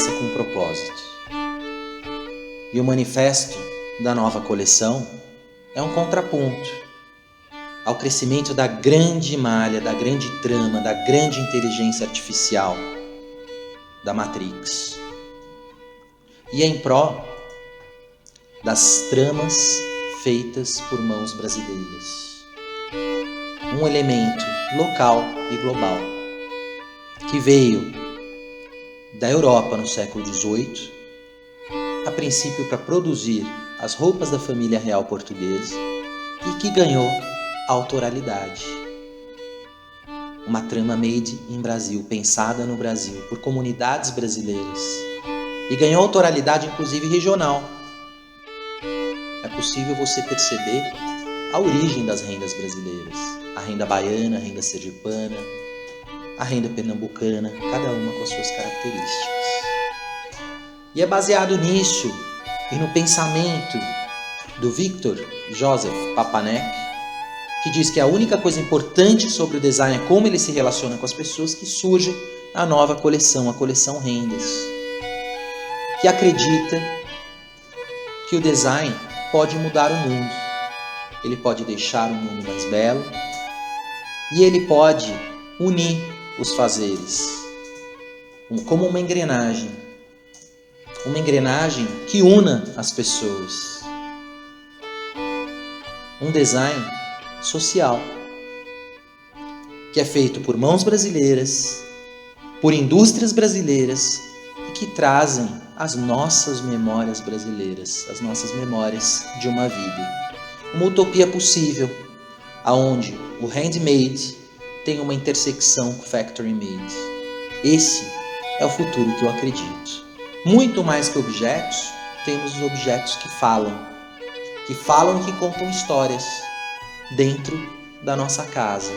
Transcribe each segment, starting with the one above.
nasce com um propósito. E o manifesto da nova coleção é um contraponto ao crescimento da grande malha, da grande trama, da grande inteligência artificial, da Matrix. E é em pró das tramas feitas por mãos brasileiras. Um elemento local e global que veio da Europa no século XVIII, a princípio para produzir as roupas da família real portuguesa e que ganhou autoralidade. Uma trama made in Brasil, pensada no Brasil, por comunidades brasileiras e ganhou autoralidade inclusive regional. É possível você perceber a origem das rendas brasileiras, a renda baiana, a renda sergipana, a renda pernambucana, cada uma com as suas características. E é baseado nisso e no pensamento do Victor Joseph Papanek, que diz que a única coisa importante sobre o design é como ele se relaciona com as pessoas, que surge a nova coleção, a coleção Rendas, que acredita que o design pode mudar o mundo, ele pode deixar o mundo mais belo e ele pode unir os fazeres como uma engrenagem que una as pessoas. Um design social que é feito por mãos brasileiras, por indústrias brasileiras e que trazem as nossas memórias brasileiras, as nossas memórias de uma vida. Uma utopia possível, aonde o handmade tem uma intersecção com factory made. Esse é o futuro que eu acredito. Muito mais que objetos, temos os objetos que falam e que contam histórias dentro da nossa casa.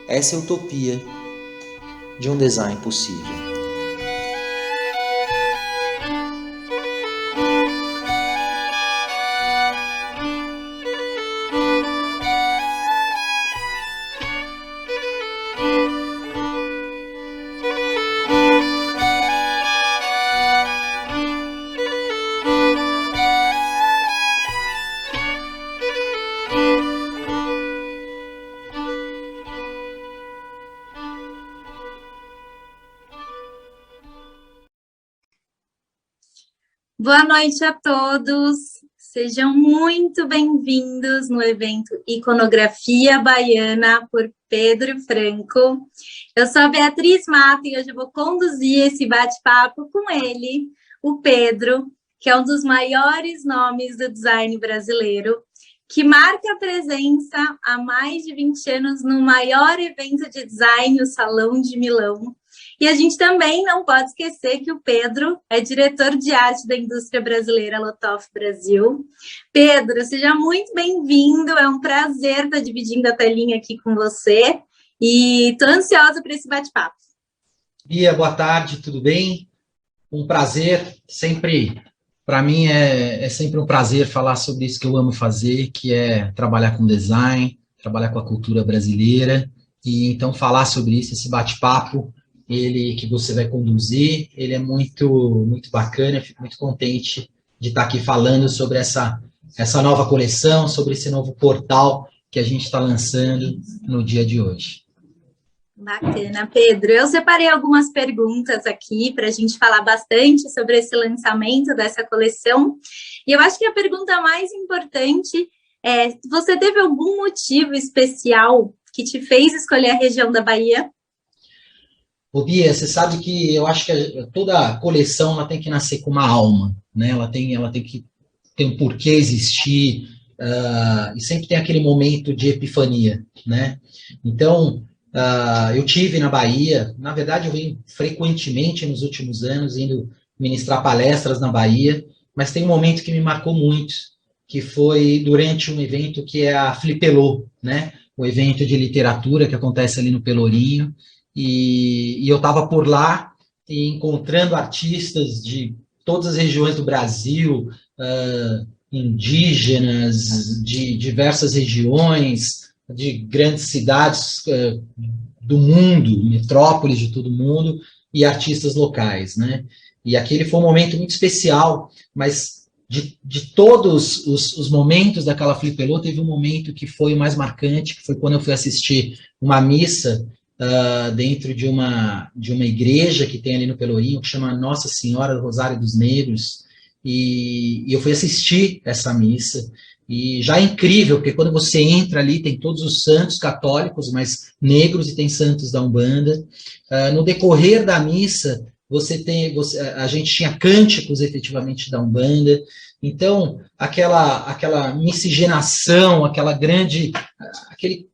Essa é a utopia de um design possível. Boa noite a todos, sejam muito bem-vindos no evento Iconografia Baiana por Pedro Franco. Eu sou a Beatriz Mata e hoje eu vou conduzir esse bate-papo com ele, o Pedro, que é um dos maiores nomes do design brasileiro, que marca a presença há mais de 20 anos no maior evento de design, o Salão de Milão. E a gente também não pode esquecer que o Pedro é diretor de arte da indústria brasileira Lotof Brasil. Pedro, seja muito bem-vindo, é um prazer estar dividindo a telinha aqui com você e estou ansiosa para esse bate-papo. Bia, boa tarde, tudo bem? Um prazer, sempre, para mim é sempre um prazer falar sobre isso que eu amo fazer, que é trabalhar com design, trabalhar com a cultura brasileira, e então falar sobre isso, esse bate-papo, ele que você vai conduzir, ele é muito, muito bacana, eu fico muito contente de estar aqui falando sobre essa nova coleção, sobre esse novo portal que a gente está lançando no dia de hoje. Bacana, Pedro. Eu separei algumas perguntas aqui para a gente falar bastante sobre esse lançamento dessa coleção, e eu acho que a pergunta mais importante é: você teve algum motivo especial que te fez escolher a região da Bahia? Ô Bia, você sabe que eu acho que toda coleção ela tem que nascer com uma alma, né? Ela tem que ter um porquê existir, e sempre tem aquele momento de epifania, né? Então, eu tive na Bahia, na verdade eu venho frequentemente nos últimos anos indo ministrar palestras na Bahia, mas tem um momento que me marcou muito, que foi durante um evento que é a Flipelô, né? O evento de literatura que acontece ali no Pelourinho. E eu estava por lá encontrando artistas de todas as regiões do Brasil, indígenas, de diversas regiões, de grandes cidades do mundo, metrópoles de todo mundo, e artistas locais, né? E aquele foi um momento muito especial, mas de todos os momentos daquela Flipelô, teve um momento que foi o mais marcante, que foi quando eu fui assistir uma missa dentro de uma igreja que tem ali no Pelourinho, que chama Nossa Senhora do Rosário dos Negros, e eu fui assistir essa missa, e já é incrível, porque quando você entra ali, tem todos os santos católicos, mas negros, e tem santos da Umbanda. No decorrer da missa, a gente tinha cânticos, efetivamente, da Umbanda. Então, aquela miscigenação, aquele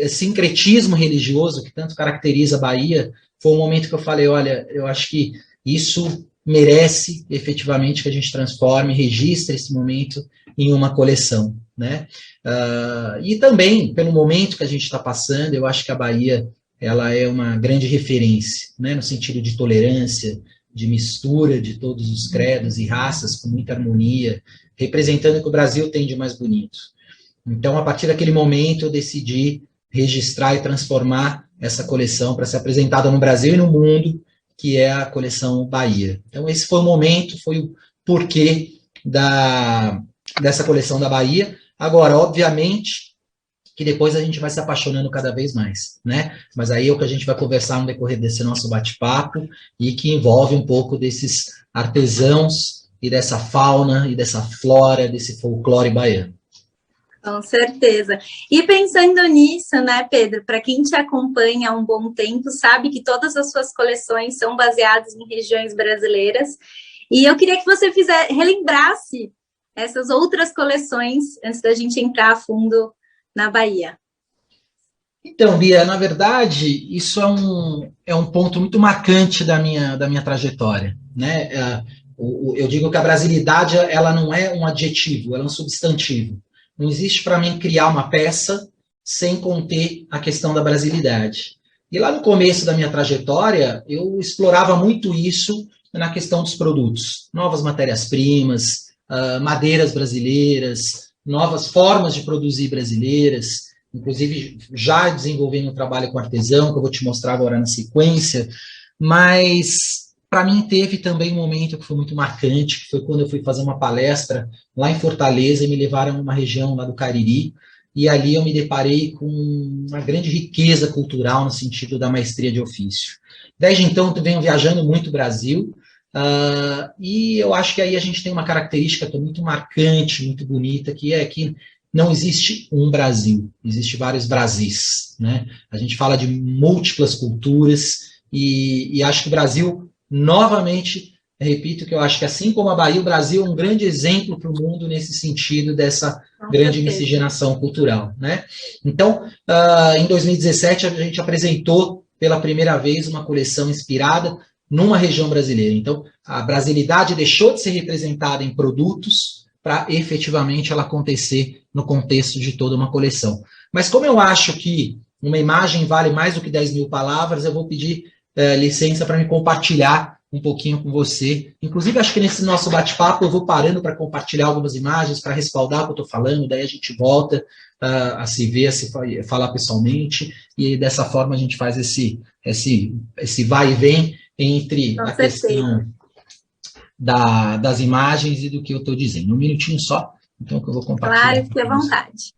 sincretismo religioso que tanto caracteriza a Bahia, foi um momento que eu falei, olha, eu acho que isso merece, efetivamente, que a gente transforme, registre esse momento em uma coleção, né? E também, pelo momento que a gente está passando, eu acho que a Bahia, ela é uma grande referência, né? No sentido de tolerância, de mistura de todos os credos e raças, com muita harmonia, representando o que o Brasil tem de mais bonito. Então, a partir daquele momento, eu decidi registrar e transformar essa coleção para ser apresentada no Brasil e no mundo, que é a coleção Bahia. Então, esse foi o momento, foi o porquê dessa coleção da Bahia. Agora, obviamente, que depois a gente vai se apaixonando cada vez mais, né? Mas aí é o que a gente vai conversar no decorrer desse nosso bate-papo, e que envolve um pouco desses artesãos e dessa fauna e dessa flora, desse folclore baiano. Com certeza. E pensando nisso, né, Pedro, para quem te acompanha há um bom tempo, sabe que todas as suas coleções são baseadas em regiões brasileiras, e eu queria que você relembrasse essas outras coleções antes da gente entrar a fundo na Bahia. Então, Bia, na verdade, isso é um ponto muito marcante da minha trajetória, né? Eu digo que a brasilidade, ela não é um adjetivo, ela é um substantivo. Não existe para mim criar uma peça sem conter a questão da brasilidade. E lá no começo da minha trajetória, eu explorava muito isso na questão dos produtos. Novas matérias-primas, madeiras brasileiras, novas formas de produzir brasileiras, inclusive já desenvolvendo um trabalho com artesão, que eu vou te mostrar agora na sequência, mas para mim teve também um momento que foi muito marcante, que foi quando eu fui fazer uma palestra lá em Fortaleza e me levaram a uma região lá do Cariri, e ali eu me deparei com uma grande riqueza cultural no sentido da maestria de ofício. Desde então, eu venho viajando muito o Brasil, e eu acho que aí a gente tem uma característica que é muito marcante, muito bonita, que é que não existe um Brasil, existe vários Brasis, né? A gente fala de múltiplas culturas, e acho que o Brasil, novamente, repito que eu acho que assim como a Bahia, o Brasil é um grande exemplo para o mundo nesse sentido dessa grande miscigenação cultural, né? Então, em 2017, a gente apresentou pela primeira vez uma coleção inspirada numa região brasileira. Então, a brasilidade deixou de ser representada em produtos para efetivamente ela acontecer no contexto de toda uma coleção. Mas como eu acho que uma imagem vale mais do que 10 mil palavras, eu vou pedir licença para me compartilhar um pouquinho com você. Inclusive, acho que nesse nosso bate-papo eu vou parando para compartilhar algumas imagens, para respaldar o que eu estou falando, daí a gente volta a se ver, a se falar pessoalmente, e dessa forma a gente faz esse vai e vem entre a questão das imagens e do que eu estou dizendo. Um minutinho só, então, que eu vou compartilhar. Claro, fique à vontade.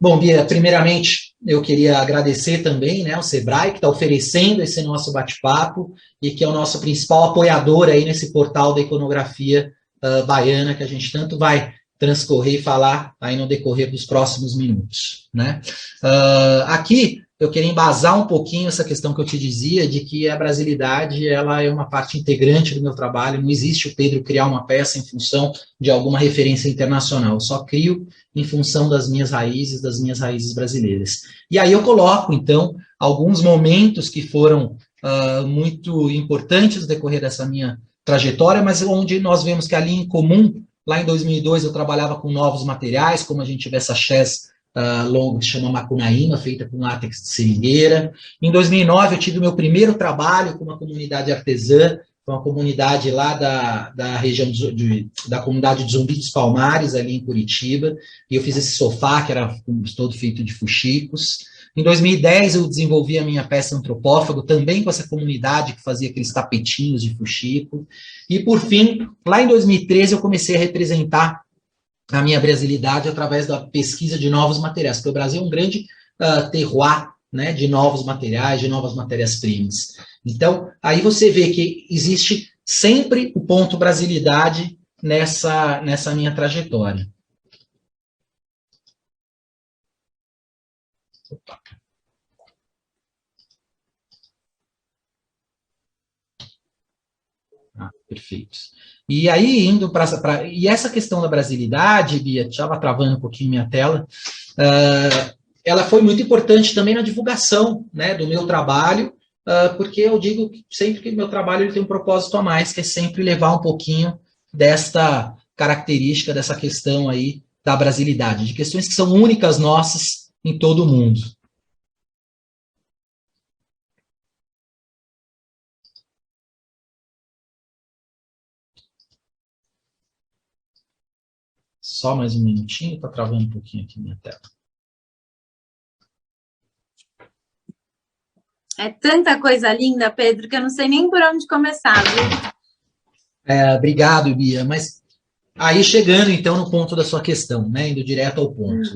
Bom, Bia, primeiramente, eu queria agradecer também, né, ao Sebrae, que está oferecendo esse nosso bate-papo e que é o nosso principal apoiador aí nesse portal da iconografia baiana, que a gente tanto vai transcorrer e falar aí no decorrer dos próximos minutos, né? Aqui eu queria embasar um pouquinho essa questão que eu te dizia, de que a brasilidade, ela é uma parte integrante do meu trabalho. Não existe o Pedro criar uma peça em função de alguma referência internacional, eu só crio em função das minhas raízes brasileiras. E aí eu coloco, então, alguns momentos que foram muito importantes no decorrer dessa minha trajetória, mas onde nós vemos que a linha em comum. Lá em 2002 eu trabalhava com novos materiais, como a gente vê essa chaise longa que se chama Macunaíma, feita com látex de seringueira. Em 2009 eu tive o meu primeiro trabalho com uma comunidade artesã, foi uma comunidade lá da região da comunidade de Zumbi dos Palmares, ali em Curitiba, e eu fiz esse sofá, que era todo feito de fuxicos. Em 2010, eu desenvolvi a minha peça Antropófago, também com essa comunidade que fazia aqueles tapetinhos de fuxico. E, por fim, lá em 2013, eu comecei a representar a minha brasilidade através da pesquisa de novos materiais, porque o Brasil é um grande terroir, né, de novos materiais, de novas matérias-primas. Então, aí você vê que existe sempre o ponto brasilidade nessa minha trajetória. Opa. Perfeito. E aí, indo para... E essa questão da brasilidade, Bia, estava travando um pouquinho minha tela, ela foi muito importante também na divulgação, né, do meu trabalho, porque eu digo sempre que meu trabalho ele tem um propósito a mais, que é sempre levar um pouquinho desta característica, dessa questão aí da brasilidade, de questões que são únicas nossas em todo o mundo. Só mais um minutinho, está travando um pouquinho aqui minha tela. É tanta coisa linda, Pedro, que eu não sei nem por onde começar, viu? Obrigado, Bia. Mas aí chegando, então, no ponto da sua questão, né, indo direto ao ponto.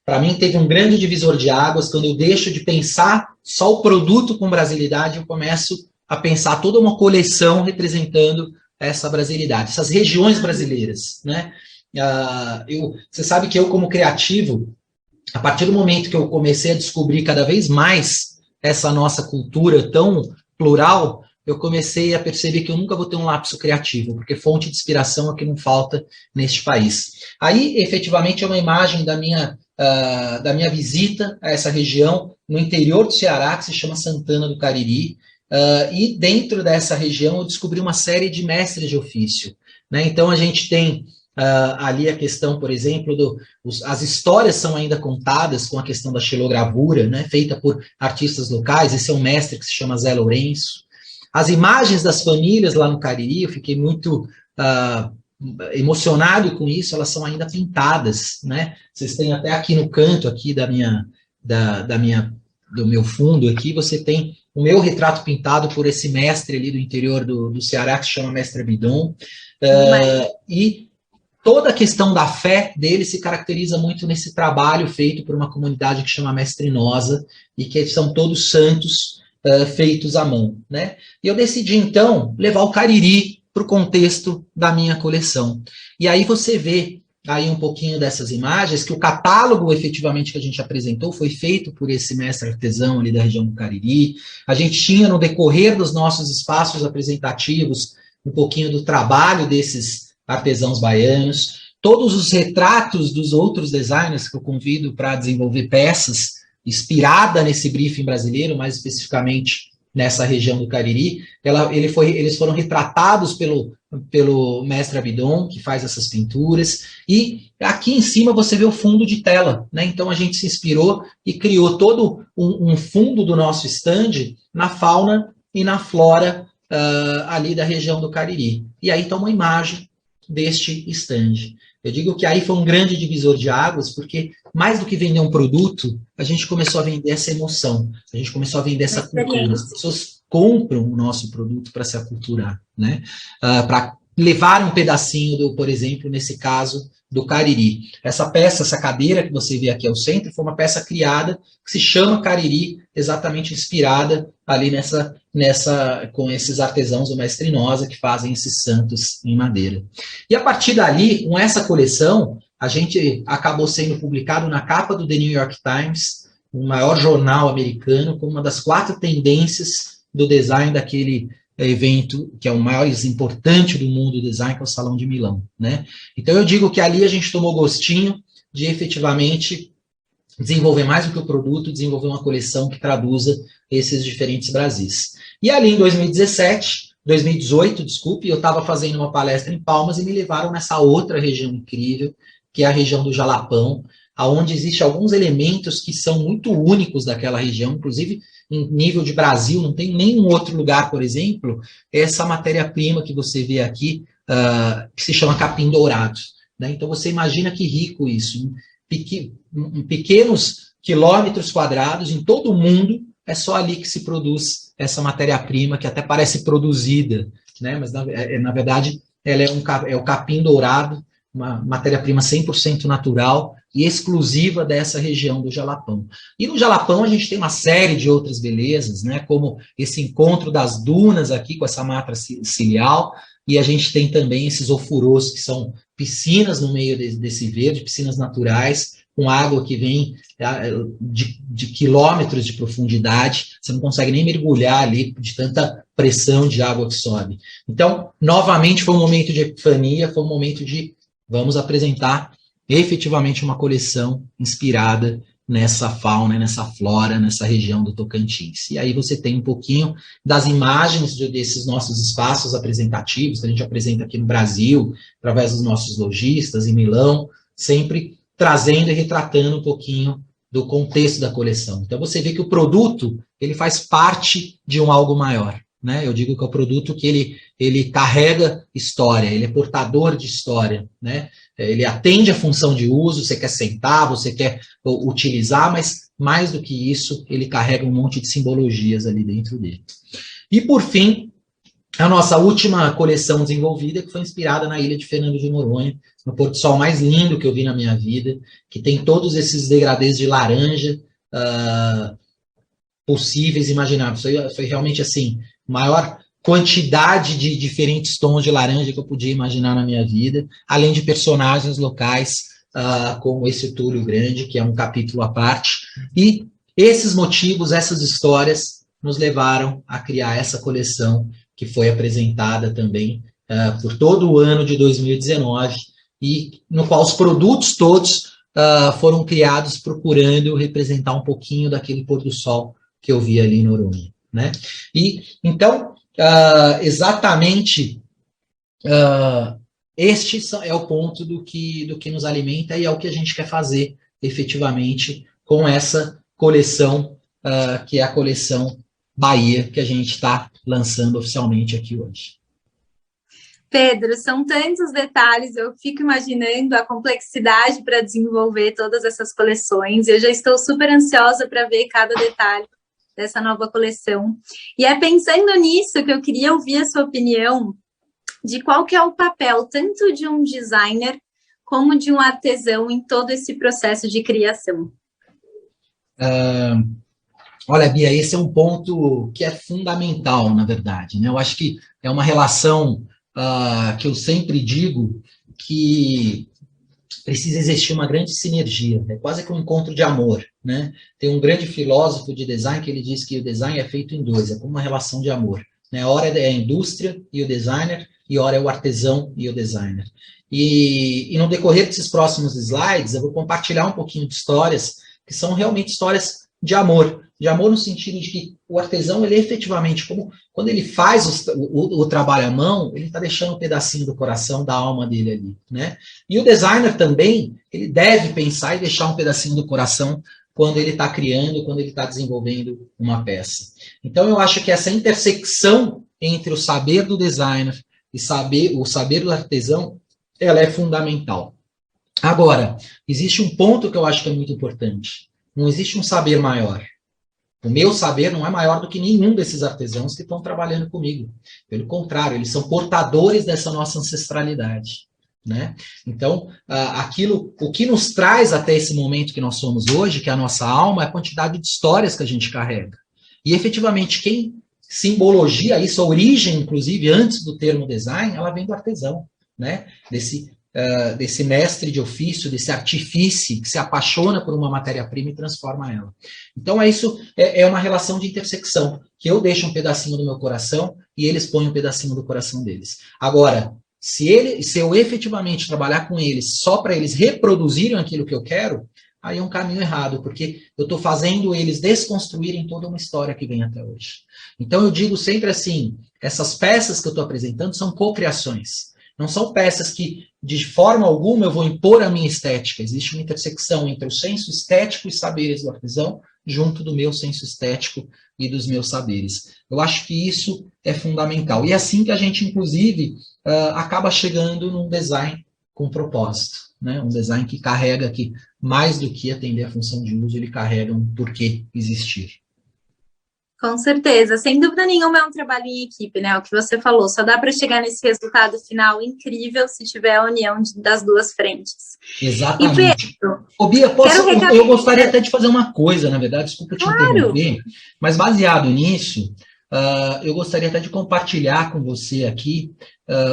Para mim, teve um grande divisor de águas quando eu deixo de pensar só o produto com brasilidade, eu começo a pensar toda uma coleção representando essa brasilidade, essas regiões brasileiras, né? Você sabe que eu, como criativo, a partir do momento que eu comecei a descobrir cada vez mais essa nossa cultura tão plural, eu comecei a perceber que eu nunca vou ter um lapso criativo, porque fonte de inspiração é o que não falta neste país. Aí, efetivamente, é uma imagem da minha visita a essa região no interior do Ceará, que se chama Santana do Cariri, e dentro dessa região eu descobri uma série de mestres de ofício, né? Então, a gente tem ali a questão, por exemplo, as histórias são ainda contadas com a questão da xilogravura, né, feita por artistas locais. Esse é um mestre que se chama Zé Lourenço. As imagens das famílias lá no Cariri, eu fiquei muito emocionado com isso, elas são ainda pintadas, né? Vocês têm até aqui no canto aqui do meu fundo aqui, você tem o meu retrato pintado por esse mestre ali do interior do Ceará, que se chama Mestre Abidon. E toda a questão da fé dele se caracteriza muito nesse trabalho feito por uma comunidade que chama Mestrinosa, e que são todos santos feitos à mão, né? E eu decidi, então, levar o Cariri para o contexto da minha coleção. E aí você vê aí um pouquinho dessas imagens, que o catálogo, efetivamente, que a gente apresentou foi feito por esse mestre artesão ali da região do Cariri. A gente tinha, no decorrer dos nossos espaços apresentativos, um pouquinho do trabalho desses artesãos baianos, todos os retratos dos outros designers que eu convido para desenvolver peças inspirada nesse briefing brasileiro, mais especificamente nessa região do Cariri. Eles foram retratados pelo mestre Abidon, que faz essas pinturas, e aqui em cima você vê o fundo de tela, né? Então a gente se inspirou e criou todo um fundo do nosso stand na fauna e na flora ali da região do Cariri. E aí está uma imagem deste stand. Eu digo que aí foi um grande divisor de águas, porque mais do que vender um produto, a gente começou a vender essa emoção, a gente começou a vender essa cultura. As pessoas compram o nosso produto para se aculturar, né? Para levar um pedacinho por exemplo, nesse caso, do Cariri. Essa peça, essa cadeira que você vê aqui ao centro, foi uma peça criada que se chama Cariri, exatamente inspirada ali com esses artesãos do Mestrinosa que fazem esses santos em madeira. E a partir dali, com essa coleção, a gente acabou sendo publicado na capa do The New York Times, o maior jornal americano, como uma das 4 tendências do design daquele evento, que é o mais importante do mundo do design, que é o Salão de Milão, né? Então eu digo que ali a gente tomou gostinho de efetivamente desenvolver mais do que o produto, desenvolver uma coleção que traduza esses diferentes Brasis. E ali em 2018, eu estava fazendo uma palestra em Palmas e me levaram nessa outra região incrível, que é a região do Jalapão, onde existem alguns elementos que são muito únicos daquela região, inclusive em nível de Brasil, não tem nenhum outro lugar, por exemplo, essa matéria-prima que você vê aqui, que se chama capim dourado. Né? Então, você imagina que rico isso. Em pequenos quilômetros quadrados, em todo o mundo, é só ali que se produz essa matéria-prima, que até parece produzida, né? Mas, na verdade, ela é o capim dourado, uma matéria-prima 100% natural e exclusiva dessa região do Jalapão. E no Jalapão a gente tem uma série de outras belezas, né, como esse encontro das dunas aqui com essa mata ciliar, e a gente tem também esses ofurôs, que são piscinas no meio desse verde, piscinas naturais, com água que vem de quilômetros de profundidade, você não consegue nem mergulhar ali de tanta pressão de água que sobe. Então, novamente, foi um momento de epifania, foi um momento de vamos apresentar efetivamente uma coleção inspirada nessa fauna, nessa flora, nessa região do Tocantins. E aí você tem um pouquinho das imagens desses nossos espaços apresentativos, que a gente apresenta aqui no Brasil, através dos nossos lojistas, em Milão, sempre trazendo e retratando um pouquinho do contexto da coleção. Então você vê que o produto, ele faz parte de um algo maior. Né? Eu digo que é o produto que ele carrega história, ele é portador de história, né? Ele atende a função de uso, você quer sentar, você quer utilizar, mas mais do que isso, ele carrega um monte de simbologias ali dentro dele. E por fim, a nossa última coleção desenvolvida, que foi inspirada na ilha de Fernando de Noronha, no pôr do sol mais lindo que eu vi na minha vida, que tem todos esses degradês de laranja possíveis, imagináveis. Foi realmente assim, maior quantidade de diferentes tons de laranja que eu podia imaginar na minha vida, além de personagens locais, como esse Túlio Grande, que é um capítulo à parte. E esses motivos, essas histórias, nos levaram a criar essa coleção, que foi apresentada também por todo o ano de 2019, e no qual os produtos todos foram criados procurando representar um pouquinho daquele pôr do sol que eu vi ali em Noronha. Né? E, então, exatamente este é o ponto do que nos alimenta e é o que a gente quer fazer efetivamente com essa coleção, que é a coleção Bahia, que a gente está lançando oficialmente aqui hoje. Pedro, são tantos detalhes, eu fico imaginando a complexidade para desenvolver todas essas coleções, eu já estou super ansiosa para ver cada detalhe dessa nova coleção. E é pensando nisso que eu queria ouvir a sua opinião de qual que é o papel tanto de um designer como de um artesão em todo esse processo de criação. Olha, Bia, esse é um ponto que é fundamental, na verdade, né? Eu acho que é uma relação que eu sempre digo que precisa existir uma grande sinergia, é quase que um encontro de amor, né? Tem um grande filósofo de design que ele diz que o design é feito em dois, é como uma relação de amor, né? Ora é a indústria e o designer, e ora é o artesão e o designer. E no decorrer desses próximos slides, eu vou compartilhar um pouquinho de histórias que são realmente histórias de amor no sentido de que o artesão, ele efetivamente, como quando ele faz o trabalho à mão, ele está deixando um pedacinho do coração, da alma dele ali, né? E o designer também, ele deve pensar e deixar um pedacinho do coração quando ele está criando, quando ele está desenvolvendo uma peça. Então, eu acho que essa intersecção entre o saber do designer e o saber do artesão, ela é fundamental. Agora, existe um ponto que eu acho que é muito importante. Não existe um saber maior. O meu saber não é maior do que nenhum desses artesãos que estão trabalhando comigo. Pelo contrário, eles são portadores dessa nossa ancestralidade. Né? Então, o que nos traz até esse momento que nós somos hoje, que é a nossa alma, é a quantidade de histórias que a gente carrega. E, efetivamente, quem simbologia isso, a origem, inclusive, antes do termo design, ela vem do artesão, né? Desse mestre de ofício, desse artífice que se apaixona por uma matéria-prima e transforma ela. Então, isso é uma relação de intersecção, que eu deixo um pedacinho do meu coração e eles põem um pedacinho do coração deles. Agora, se eu efetivamente trabalhar com eles só para eles reproduzirem aquilo que eu quero, aí é um caminho errado, porque eu estou fazendo eles desconstruírem toda uma história que vem até hoje. Então, eu digo sempre assim, essas peças que eu estou apresentando são cocriações. Não são peças que, de forma alguma, eu vou impor a minha estética. Existe uma intersecção entre o senso estético e saberes do artesão, junto do meu senso estético e dos meus saberes. Eu acho que isso é fundamental. E é assim que a gente, inclusive, acaba chegando num design com propósito, né? Um design que carrega aqui, mais do que atender a função de uso, ele carrega um porquê existir. Com certeza, sem dúvida nenhuma é um trabalho em equipe, né? O que você falou, só dá para chegar nesse resultado final incrível se tiver a união das duas frentes. Exatamente. E Pedro, Ô, Bia, eu gostaria até de fazer uma coisa, na verdade, desculpa te interromper, mas baseado nisso, eu gostaria até de compartilhar com você aqui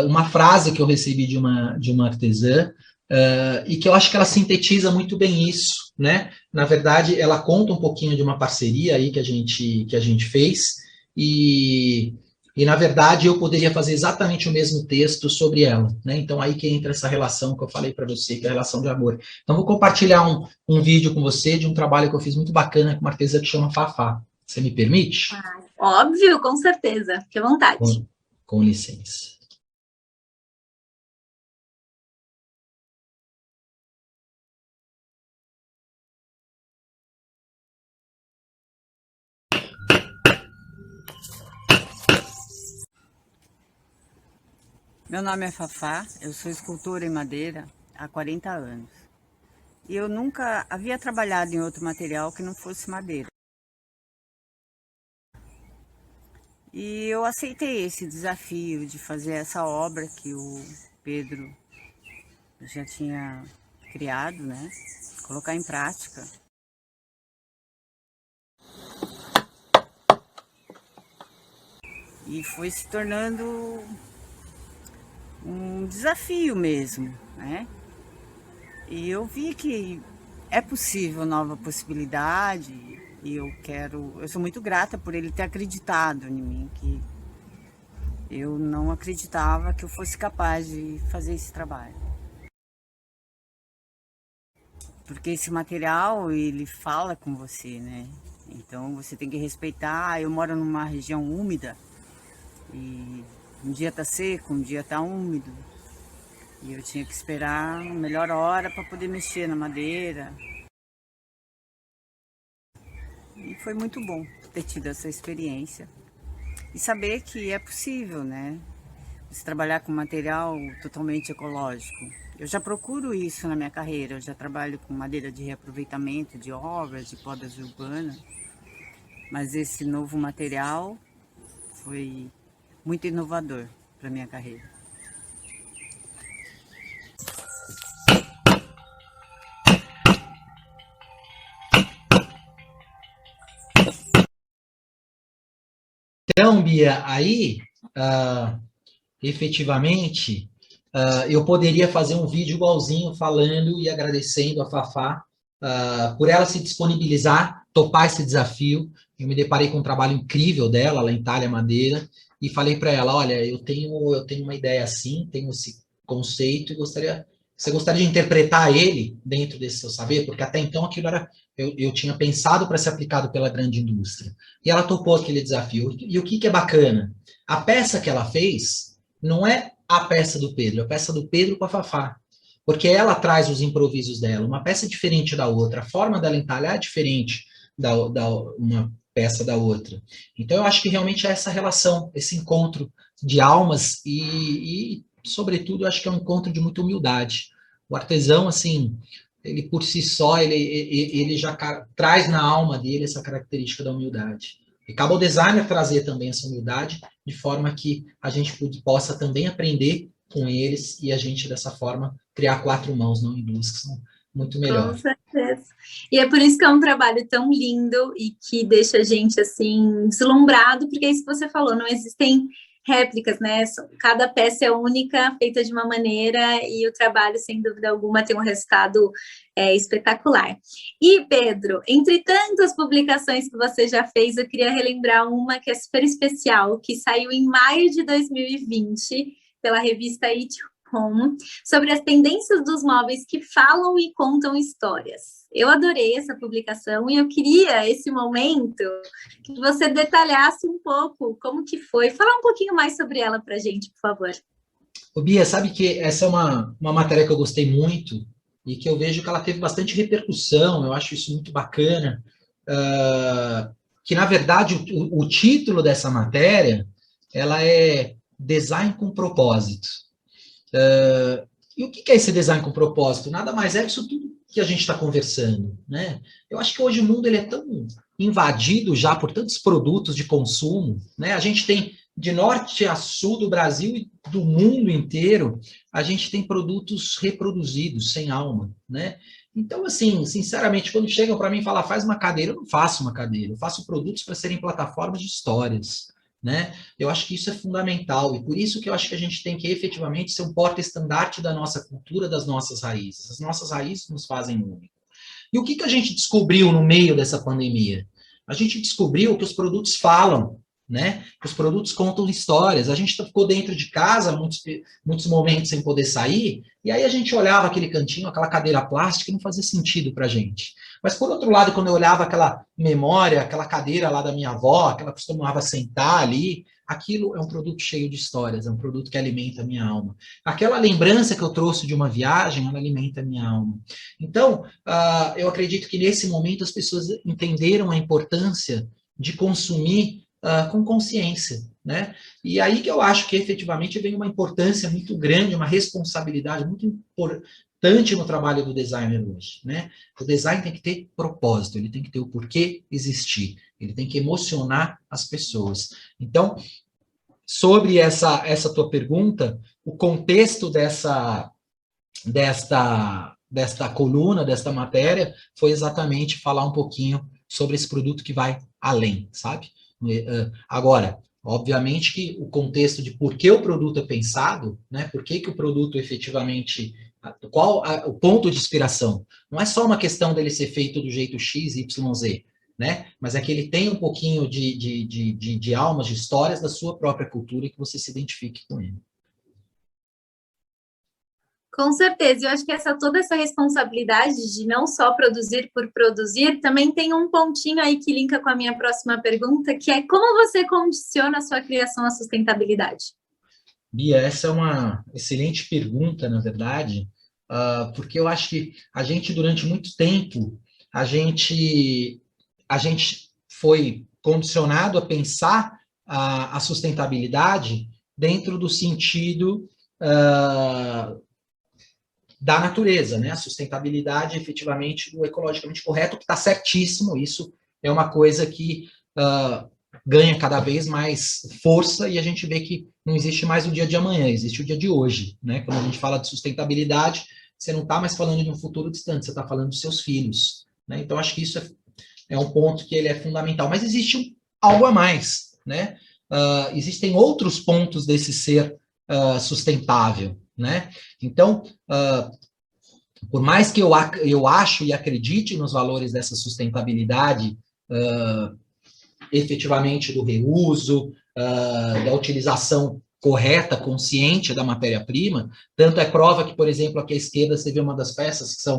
uma frase que eu recebi de uma artesã, e que eu acho que ela sintetiza muito bem isso, né? Na verdade, ela conta um pouquinho de uma parceria aí que a gente fez, e na verdade eu poderia fazer exatamente o mesmo texto sobre ela, né? Então aí que entra essa relação que eu falei para você, que é a relação de amor. Então vou compartilhar um vídeo com você de um trabalho que eu fiz muito bacana com uma artesã que chama Fafá. Você me permite? Óbvio, com certeza. Fique à vontade. Com licença. Meu nome é Fafá, eu sou escultora em madeira há 40 anos. E eu nunca havia trabalhado em outro material que não fosse madeira. E eu aceitei esse desafio de fazer essa obra que o Pedro já tinha criado, né? Colocar em prática. E foi se tornando um desafio mesmo, né? E eu vi que é possível nova possibilidade e eu sou muito grata por ele ter acreditado em mim, que eu não acreditava que eu fosse capaz de fazer esse trabalho. Porque esse material, ele fala com você, né? Então você tem que respeitar. Eu moro numa região úmida e um dia tá seco, um dia tá úmido. E eu tinha que esperar a melhor hora para poder mexer na madeira. E foi muito bom ter tido essa experiência. E saber que é possível, né? Você trabalhar com material totalmente ecológico. Eu já procuro isso na minha carreira. Eu já trabalho com madeira de reaproveitamento, de obras, de podas urbanas. Mas esse novo material foi muito inovador para minha carreira. Então, Bia, aí, efetivamente, eu poderia fazer um vídeo igualzinho falando e agradecendo a Fafá por ela se disponibilizar, topar esse desafio. Eu me deparei com um trabalho incrível dela, ela entalha madeira, e falei para ela, olha, eu tenho uma ideia assim, tenho esse conceito, e você gostaria de interpretar ele dentro desse seu saber? Porque até então aquilo era, eu tinha pensado para ser aplicado pela grande indústria. E ela topou aquele desafio. E o que é bacana? A peça que ela fez não é a peça do Pedro, é a peça do Pedro com a Fafá. Porque ela traz os improvisos dela, uma peça diferente da outra, a forma dela entalhar é diferente da uma peça da outra. Então, eu acho que realmente é essa relação, esse encontro de almas e sobretudo, eu acho que é um encontro de muita humildade. O artesão, assim, ele por si só, ele já traz na alma dele essa característica da humildade. E cabe ao designer trazer também essa humildade, de forma que a gente possa também aprender com eles e a gente, dessa forma, criar 4 mãos, não em 2, que são muito melhor. Com certeza. E é por isso que é um trabalho tão lindo e que deixa a gente, assim, deslumbrado, porque é isso que você falou, não existem réplicas, né? Cada peça é única, feita de uma maneira, e o trabalho, sem dúvida alguma, tem um resultado espetacular. E, Pedro, entre tantas publicações que você já fez, eu queria relembrar uma que é super especial, que saiu em maio de 2020, pela revista It Home, sobre as tendências dos móveis que falam e contam histórias. Eu adorei essa publicação e eu queria, esse momento, que você detalhasse um pouco como que foi. Falar um pouquinho mais sobre ela para a gente, por favor. Ô, Bia, sabe que essa é uma matéria que eu gostei muito e que eu vejo que ela teve bastante repercussão, eu acho isso muito bacana. que na verdade, o título dessa matéria, ela é Design com Propósito. E o que é esse design com propósito? Nada mais é que isso tudo que a gente está conversando, né? Eu acho que hoje o mundo ele é tão invadido já por tantos produtos de consumo, né? A gente tem de norte a sul do Brasil e do mundo inteiro, a gente tem produtos reproduzidos, sem alma, né? Então, assim, sinceramente, quando chegam para mim e falam, faz uma cadeira, eu não faço uma cadeira, eu faço produtos para serem plataformas de histórias, né? Eu acho que isso é fundamental, e por isso que eu acho que a gente tem que efetivamente ser um porta-estandarte da nossa cultura, das nossas raízes. As nossas raízes nos fazem único. E o que a gente descobriu no meio dessa pandemia? A gente descobriu que os produtos falam, né? Que os produtos contam histórias. A gente ficou dentro de casa, muitos momentos sem poder sair, e aí a gente olhava aquele cantinho, aquela cadeira plástica, e não fazia sentido para a gente. Mas, por outro lado, quando eu olhava aquela memória, aquela cadeira lá da minha avó, que ela costumava sentar ali, aquilo é um produto cheio de histórias, é um produto que alimenta a minha alma. Aquela lembrança que eu trouxe de uma viagem, ela alimenta a minha alma. Então, eu acredito que nesse momento as pessoas entenderam a importância de consumir com consciência, né? E aí que eu acho que efetivamente vem uma importância muito grande, uma responsabilidade muito importante no trabalho do designer hoje, né? O design tem que ter propósito, ele tem que ter o porquê existir, ele tem que emocionar as pessoas. Então, sobre essa tua pergunta, o contexto desta coluna, desta matéria, foi exatamente falar um pouquinho sobre esse produto que vai além, sabe? Agora, obviamente que o contexto de por que o produto é pensado, né? Por que o produto efetivamente, qual o ponto de inspiração? Não é só uma questão dele ser feito do jeito X, Y, Z, né? Mas é que ele tem um pouquinho de almas, de histórias da sua própria cultura e que você se identifique com ele. Com certeza, eu acho que toda essa responsabilidade de não só produzir por produzir, também tem um pontinho aí que linka com a minha próxima pergunta, que é como você condiciona a sua criação à sustentabilidade? Bia, essa é uma excelente pergunta, na verdade, porque eu acho que a gente, durante muito tempo, a gente foi condicionado a pensar a sustentabilidade dentro do sentido da natureza, né? A sustentabilidade, efetivamente, do ecologicamente correto, que está certíssimo. Isso é uma coisa que ganha cada vez mais força e a gente vê que não existe mais o dia de amanhã, existe o dia de hoje, né? Quando a gente fala de sustentabilidade, você não está mais falando de um futuro distante, você está falando dos seus filhos, né? Então, acho que isso é um ponto que ele é fundamental. Mas existe algo a mais, né? Existem outros pontos desse ser sustentável, né? Então, por mais que eu acho e acredite nos valores dessa sustentabilidade, efetivamente do reuso, da utilização correta, consciente da matéria-prima, tanto é prova que, por exemplo, aqui à esquerda você vê uma das peças que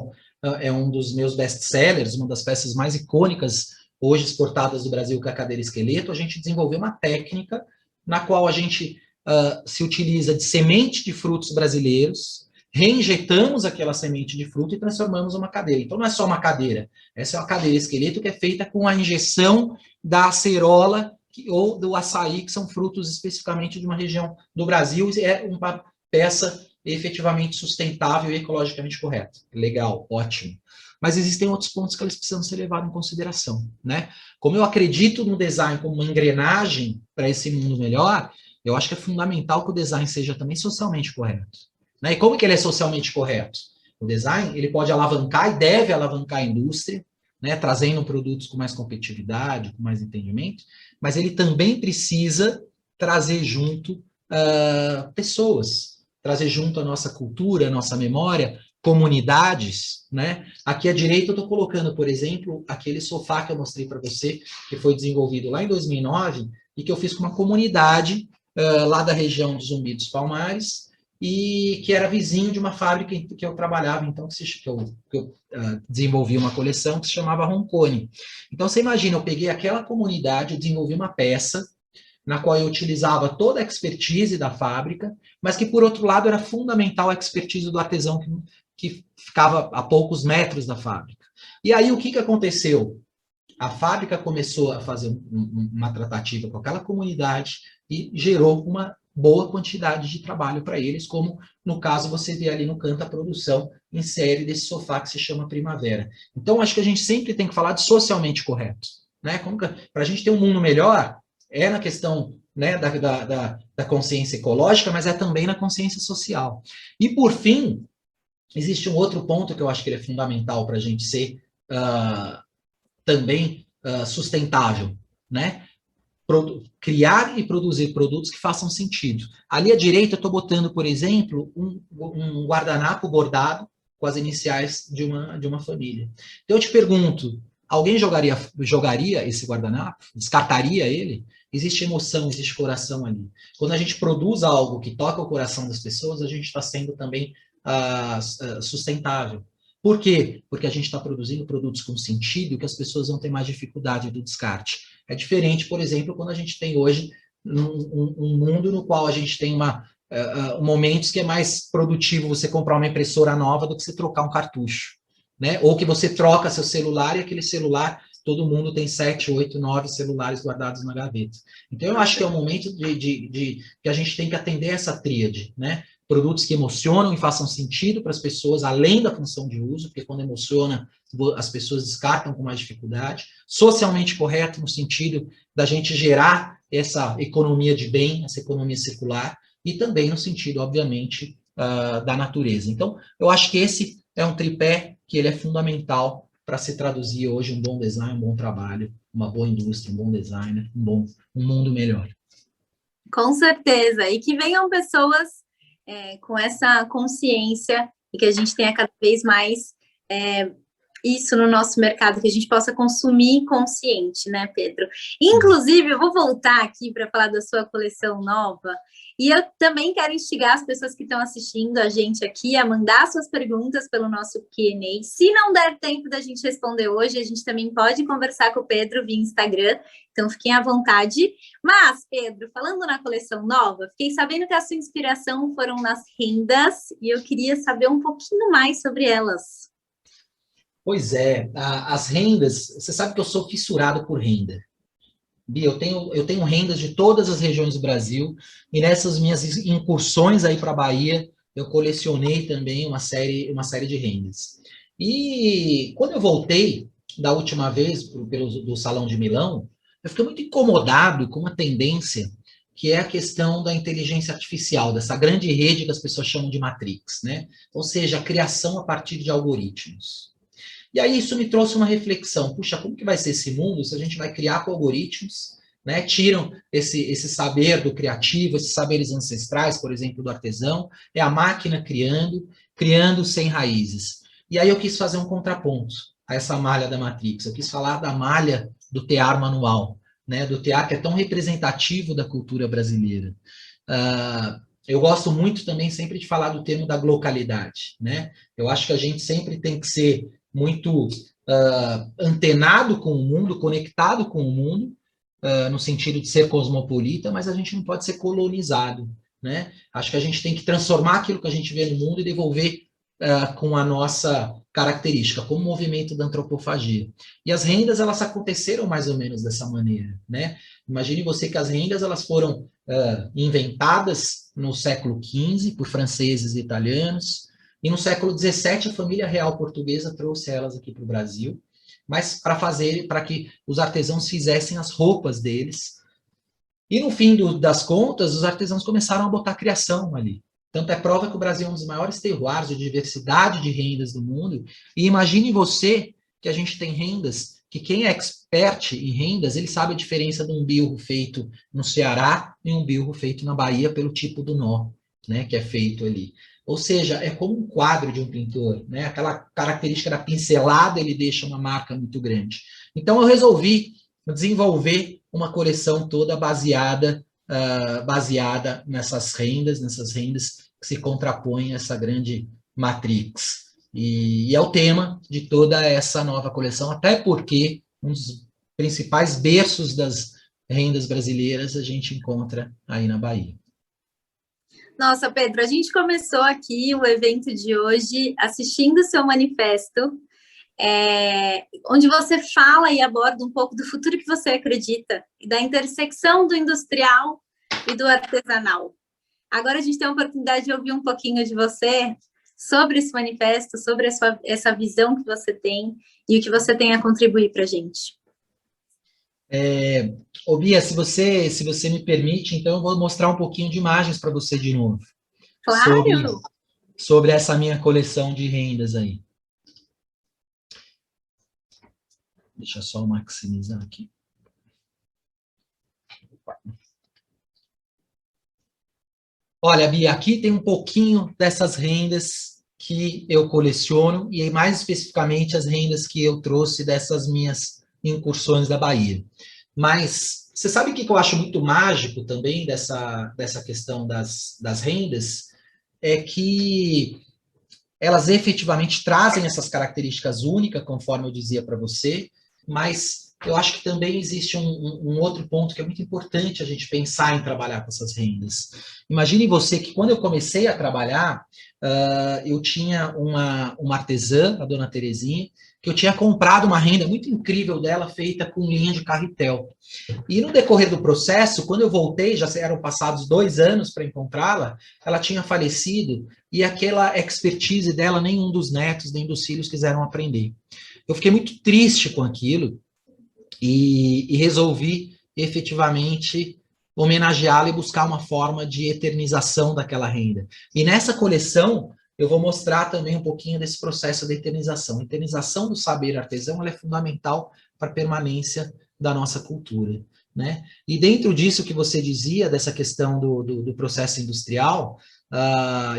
é um dos meus best-sellers, uma das peças mais icônicas hoje exportadas do Brasil, que é a cadeira esqueleto. A gente desenvolveu uma técnica na qual a gente se utiliza de semente de frutos brasileiros, reinjetamos aquela semente de fruto e transformamos uma cadeira. Então, não é só uma cadeira, essa é uma cadeira esqueleto que é feita com a injeção da acerola ou do açaí, que são frutos especificamente de uma região do Brasil, e é uma peça efetivamente sustentável e ecologicamente correta. Legal, ótimo. Mas existem outros pontos que eles precisam ser levados em consideração, né? Como eu acredito no design como uma engrenagem para esse mundo melhor, eu acho que é fundamental que o design seja também socialmente correto, né? E como que ele é socialmente correto? O design, ele pode alavancar e deve alavancar a indústria, né, trazendo produtos com mais competitividade, com mais entendimento, mas ele também precisa trazer junto pessoas, trazer junto a nossa cultura, a nossa memória, comunidades, né? Aqui à direita eu estou colocando, por exemplo, aquele sofá que eu mostrei para você, que foi desenvolvido lá em 2009 e que eu fiz com uma comunidade lá da região de Zumbi dos Palmares, e que era vizinho de uma fábrica que eu trabalhava, então, que eu desenvolvi uma coleção que se chamava Roncone. Então, você imagina, eu peguei aquela comunidade, eu desenvolvi uma peça na qual eu utilizava toda a expertise da fábrica, mas que, por outro lado, era fundamental a expertise do artesão que ficava a poucos metros da fábrica. E aí, o que aconteceu? A fábrica começou a fazer uma tratativa com aquela comunidade e gerou uma boa quantidade de trabalho para eles, como no caso você vê ali no canto a produção em série desse sofá que se chama Primavera. Então, acho que a gente sempre tem que falar de socialmente correto, né? Para a gente ter um mundo melhor, é na questão, né, da consciência ecológica, mas é também na consciência social. E, por fim, existe um outro ponto que eu acho que ele é fundamental para a gente ser também sustentável, né? Criar e produzir produtos que façam sentido. Ali à direita eu estou botando, por exemplo, um guardanapo bordado com as iniciais de uma família. Então eu te pergunto, alguém jogaria esse guardanapo? Descartaria ele? Existe emoção, existe coração ali. Quando a gente produz algo que toca o coração das pessoas, a gente está sendo também sustentável. Por quê? Porque a gente está produzindo produtos com sentido que as pessoas vão ter mais dificuldade do descarte. É diferente, por exemplo, quando a gente tem hoje um mundo no qual a gente tem momentos que é mais produtivo você comprar uma impressora nova do que você trocar um cartucho, né? Ou que você troca seu celular e aquele celular, todo mundo tem 7, 8, 9 celulares guardados na gaveta. Então, eu acho que é um momento que a gente tem que atender essa tríade, né? Produtos que emocionam e façam sentido para as pessoas, além da função de uso, porque quando emociona, as pessoas descartam com mais dificuldade. Socialmente correto, no sentido da gente gerar essa economia de bem, essa economia circular, e também no sentido, obviamente, da natureza. Então, eu acho que esse é um tripé que ele é fundamental para se traduzir hoje um bom design, um bom trabalho, uma boa indústria, um bom designer, um mundo melhor. Com certeza. E que venham pessoas com essa consciência e que a gente tenha cada vez mais isso no nosso mercado, que a gente possa consumir consciente, né, Pedro? Inclusive, eu vou voltar aqui para falar da sua coleção nova, e eu também quero instigar as pessoas que estão assistindo a gente aqui a mandar suas perguntas pelo nosso Q&A. Se não der tempo da gente responder hoje, a gente também pode conversar com o Pedro via Instagram, então fiquem à vontade. Mas, Pedro, falando na coleção nova, fiquei sabendo que a sua inspiração foram nas rendas, e eu queria saber um pouquinho mais sobre elas. Pois é, as rendas, você sabe que eu sou fissurado por renda. Bia, eu tenho rendas de todas as regiões do Brasil, e nessas minhas incursões aí para a Bahia, eu colecionei também uma série de rendas. E quando eu voltei da última vez do Salão de Milão, eu fiquei muito incomodado com uma tendência que é a questão da inteligência artificial, dessa grande rede que as pessoas chamam de Matrix, né? Ou seja, a criação a partir de algoritmos. E aí isso me trouxe uma reflexão. Puxa, como que vai ser esse mundo se a gente vai criar com algoritmos, né? Tiram esse saber do criativo, esses saberes ancestrais, por exemplo, do artesão, é a máquina criando sem raízes. E aí eu quis fazer um contraponto a essa malha da Matrix. Eu quis falar da malha do tear manual, né? Do tear que é tão representativo da cultura brasileira. Eu gosto muito também sempre de falar do termo da localidade, né? Eu acho que a gente sempre tem que ser muito antenado com o mundo, conectado com o mundo, no sentido de ser cosmopolita, mas a gente não pode ser colonizado, né? Acho que a gente tem que transformar aquilo que a gente vê no mundo e devolver com a nossa característica, como movimento da antropofagia. E as rendas, elas aconteceram mais ou menos dessa maneira, né? Imagine você que as rendas, elas foram inventadas no século XV por franceses e italianos, e no século XVII, a família real portuguesa trouxe elas aqui para o Brasil, mas para que os artesãos fizessem as roupas deles. E no fim das contas, os artesãos começaram a botar criação ali. Tanto é prova que o Brasil é um dos maiores terroirs de diversidade de rendas do mundo. E imagine você que a gente tem rendas, que quem é expert em rendas, ele sabe a diferença de um bilro feito no Ceará e um bilro feito na Bahia pelo tipo do nó, né, que é feito ali. Ou seja, é como um quadro de um pintor, né? Aquela característica da pincelada, ele deixa uma marca muito grande. Então, eu resolvi desenvolver uma coleção toda baseada nessas rendas que se contrapõem a essa grande matrix. E é o tema de toda essa nova coleção, até porque um dos principais berços das rendas brasileiras a gente encontra aí na Bahia. Nossa, Pedro, a gente começou aqui o evento de hoje assistindo o seu manifesto. onde você fala e aborda um pouco do futuro que você acredita e da intersecção do industrial e do artesanal. Agora a gente tem a oportunidade de ouvir um pouquinho de você sobre esse manifesto, sobre essa visão que você tem e o que você tem a contribuir para a gente. Ô Bia, se você me permite, então eu vou mostrar um pouquinho de imagens para você de novo. Claro! Sobre essa minha coleção de rendas aí. Deixa eu só maximizar aqui. Olha, Bia, aqui tem um pouquinho dessas rendas que eu coleciono, e mais especificamente as rendas que eu trouxe dessas minhas incursões da Bahia. Mas você sabe o que eu acho muito mágico também dessa questão das rendas? É que elas efetivamente trazem essas características únicas, conforme eu dizia para você, mas eu acho que também existe um outro ponto que é muito importante a gente pensar em trabalhar com essas rendas. Imagine você que quando eu comecei a trabalhar, eu tinha uma artesã, a dona Terezinha, que eu tinha comprado uma renda muito incrível dela, feita com linha de carretel. E no decorrer do processo, quando eu voltei, já eram passados 2 anos para encontrá-la, ela tinha falecido, e aquela expertise dela, nenhum dos netos, nem dos filhos quiseram aprender. Eu fiquei muito triste com aquilo, e resolvi efetivamente homenageá-la e buscar uma forma de eternização daquela renda. E nessa coleção, eu vou mostrar também um pouquinho desse processo de eternização. A eternização do saber artesão ela é fundamental para a permanência da nossa cultura, né? E dentro disso que você dizia, dessa questão do processo industrial,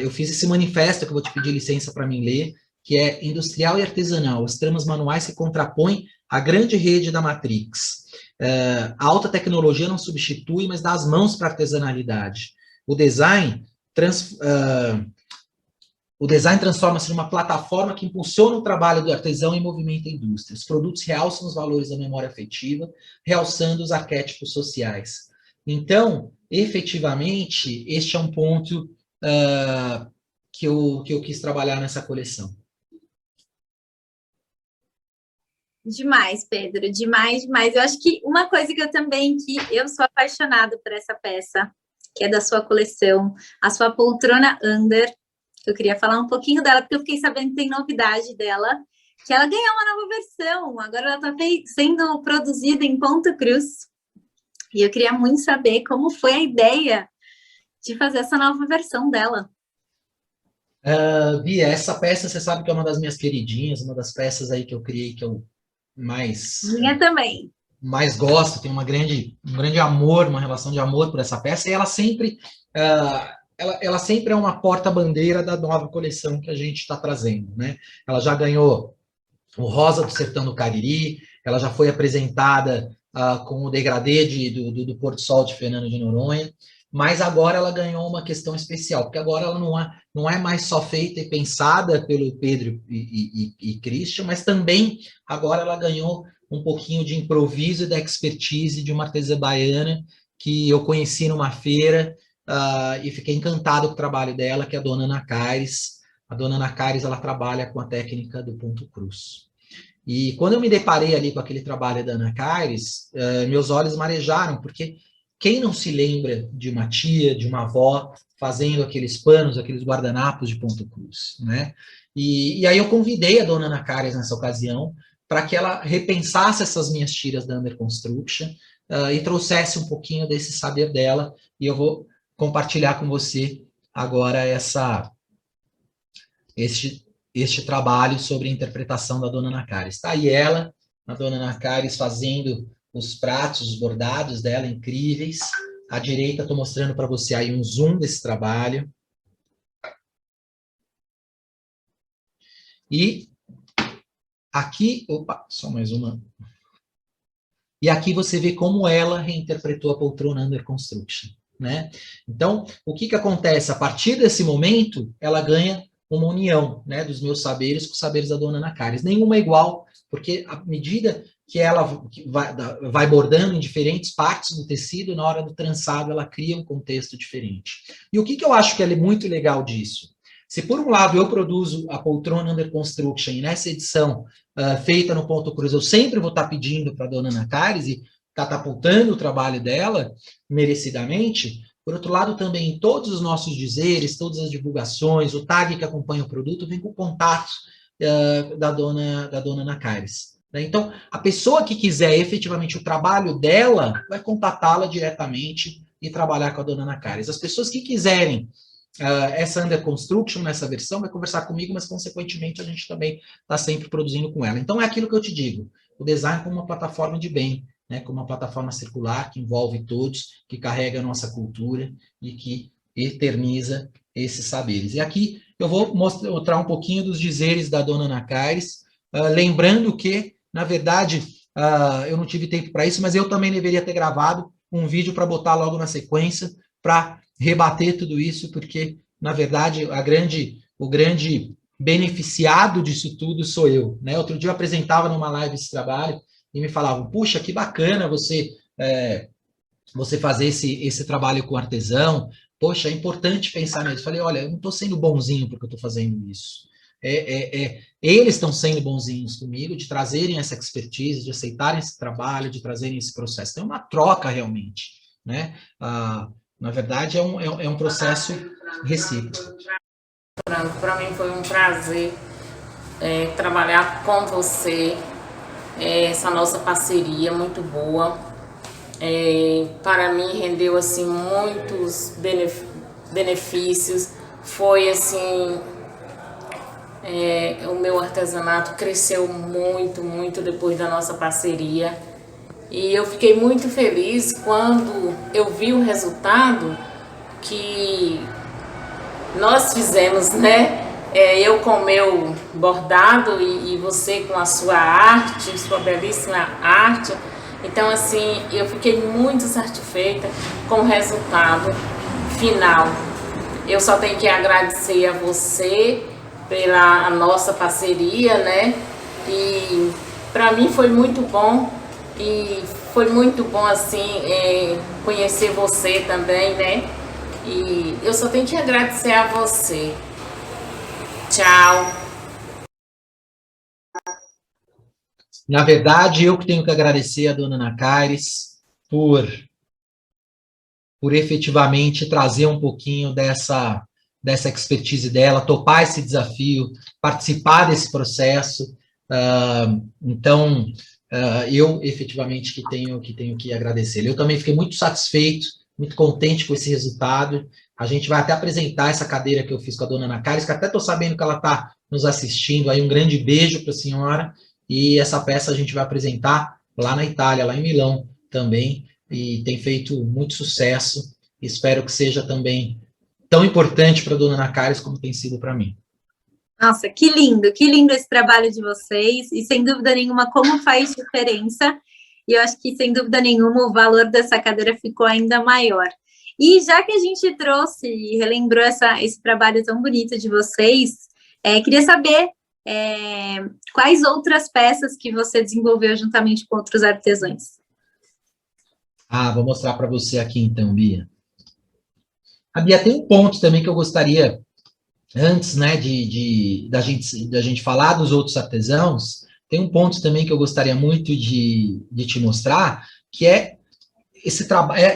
eu fiz esse manifesto que eu vou te pedir licença para mim ler, que é Industrial e Artesanal, as tramas manuais que contrapõem a grande rede da Matrix. A alta tecnologia não substitui, mas dá as mãos para a artesanalidade. O design transforma-se numa plataforma que impulsiona o trabalho do artesão e movimenta a indústria. Os produtos realçam os valores da memória afetiva, realçando os arquétipos sociais. Então, efetivamente, este é um ponto que eu quis trabalhar nessa coleção. Demais, Pedro, demais, demais. Eu acho que uma coisa que eu sou apaixonada por essa peça, que é da sua coleção, a sua poltrona Under, que eu queria falar um pouquinho dela, porque eu fiquei sabendo que tem novidade dela, que ela ganhou uma nova versão, agora ela está sendo produzida em Ponta Cruz, e eu queria muito saber como foi a ideia de fazer essa nova versão dela. Bia, essa peça, você sabe que é uma das minhas queridinhas, uma das peças aí que eu criei, que eu Minha também. Mais gosto, tenho um grande amor, uma relação de amor por essa peça, e ela sempre é uma porta-bandeira da nova coleção que a gente está trazendo, né? Ela já ganhou o Rosa do Sertão do Cariri, ela já foi apresentada com o degradê do Porto Sol de Fernando de Noronha, mas agora ela ganhou uma questão especial, porque agora ela não é mais só feita e pensada pelo Pedro e Christian, mas também agora ela ganhou um pouquinho de improviso e da expertise de uma artesã baiana que eu conheci numa feira e fiquei encantado com o trabalho dela, que é a dona Ana Caires. A dona Ana Caires, ela trabalha com a técnica do ponto cruz. E quando eu me deparei ali com aquele trabalho da Ana Caires, meus olhos marejaram, porque quem não se lembra de uma tia, de uma avó, fazendo aqueles panos, aqueles guardanapos de ponto cruz, né? E aí eu convidei a dona Ana Caires nessa ocasião para que ela repensasse essas minhas tiras da Under Construction e trouxesse um pouquinho desse saber dela, e eu vou compartilhar com você agora este trabalho sobre a interpretação da dona Ana Caires. Está aí ela, a dona Ana Caires, fazendo os pratos, os bordados dela, incríveis. À direita, estou mostrando para você aí um zoom desse trabalho. E aqui, opa, só mais uma. E aqui você vê como ela reinterpretou a poltrona Under Construction, né? Então, o que acontece? A partir desse momento, ela ganha uma união, né, dos meus saberes com os saberes da dona Ana Caires. Nenhuma é igual, porque à medida que ela vai bordando em diferentes partes do tecido, na hora do trançado ela cria um contexto diferente. E o que eu acho que é muito legal disso? Se por um lado eu produzo a poltrona Under Construction, e nessa edição feita no Ponto Cruz, eu sempre vou estar pedindo para a dona Ana Caires e catapultando o trabalho dela, merecidamente. Por outro lado, também, todos os nossos dizeres, todas as divulgações, o tag que acompanha o produto, vem com o contato da dona Ana Caires. Né? Então, a pessoa que quiser efetivamente o trabalho dela, vai contatá-la diretamente e trabalhar com a dona Ana Caires. As pessoas que quiserem essa Under Construction, nessa versão, vai conversar comigo, mas, consequentemente, a gente também está sempre produzindo com ela. Então, é aquilo que eu te digo, o design como uma plataforma de bem, né, como uma plataforma circular que envolve todos, que carrega a nossa cultura e que eterniza esses saberes. E aqui eu vou mostrar um pouquinho dos dizeres da dona Ana Caires, lembrando que, na verdade, eu não tive tempo para isso, mas eu também deveria ter gravado um vídeo para botar logo na sequência, para rebater tudo isso, porque, na verdade, o grande beneficiado disso tudo sou eu. Né? Outro dia eu apresentava numa live esse trabalho e me falavam, puxa, que bacana você fazer esse trabalho com artesão, poxa, é importante pensar nisso. Eu falei, olha, eu não estou sendo bonzinho porque eu estou fazendo isso. Eles estão sendo bonzinhos comigo, de trazerem essa expertise, de aceitarem esse trabalho, de trazerem esse processo. Tem uma troca, realmente. Né? Na verdade, é um processo recíproco. Para mim foi um prazer trabalhar com você, essa nossa parceria muito boa. Para mim rendeu assim muitos benefícios. Foi assim, o meu artesanato cresceu muito depois da nossa parceria. E eu fiquei muito feliz quando eu vi o resultado que nós fizemos, né? Eu com o meu bordado e você com a sua arte, sua belíssima arte. Então, assim, eu fiquei muito satisfeita com o resultado final. Eu só tenho que agradecer a você pela nossa parceria, né? E para mim foi muito bom. E foi muito bom, assim, conhecer você também, né? E eu só tenho que agradecer a você. Tchau. Na verdade, eu que tenho que agradecer a dona Ana Caires por efetivamente trazer um pouquinho dessa expertise dela, topar esse desafio, participar desse processo. Então, eu efetivamente que tenho que agradecer. Eu também fiquei muito satisfeito, muito contente com esse resultado. A gente vai até apresentar essa cadeira que eu fiz com a dona Ana Caires, que até estou sabendo que ela está nos assistindo. Aí um grande beijo para a senhora. E essa peça a gente vai apresentar lá na Itália, lá em Milão também. E tem feito muito sucesso. Espero que seja também tão importante para a dona Ana Caires como tem sido para mim. Nossa, que lindo esse trabalho de vocês, e sem dúvida nenhuma como faz diferença, e eu acho que sem dúvida nenhuma o valor dessa cadeira ficou ainda maior. E já que a gente trouxe e relembrou esse trabalho tão bonito de vocês, queria saber quais outras peças que você desenvolveu juntamente com outros artesãos. Vou mostrar para você aqui então, Bia. A Bia, tem um ponto também que eu gostaria, antes, né, da gente falar dos outros artesãos, tem um ponto também que eu gostaria muito de te mostrar, que é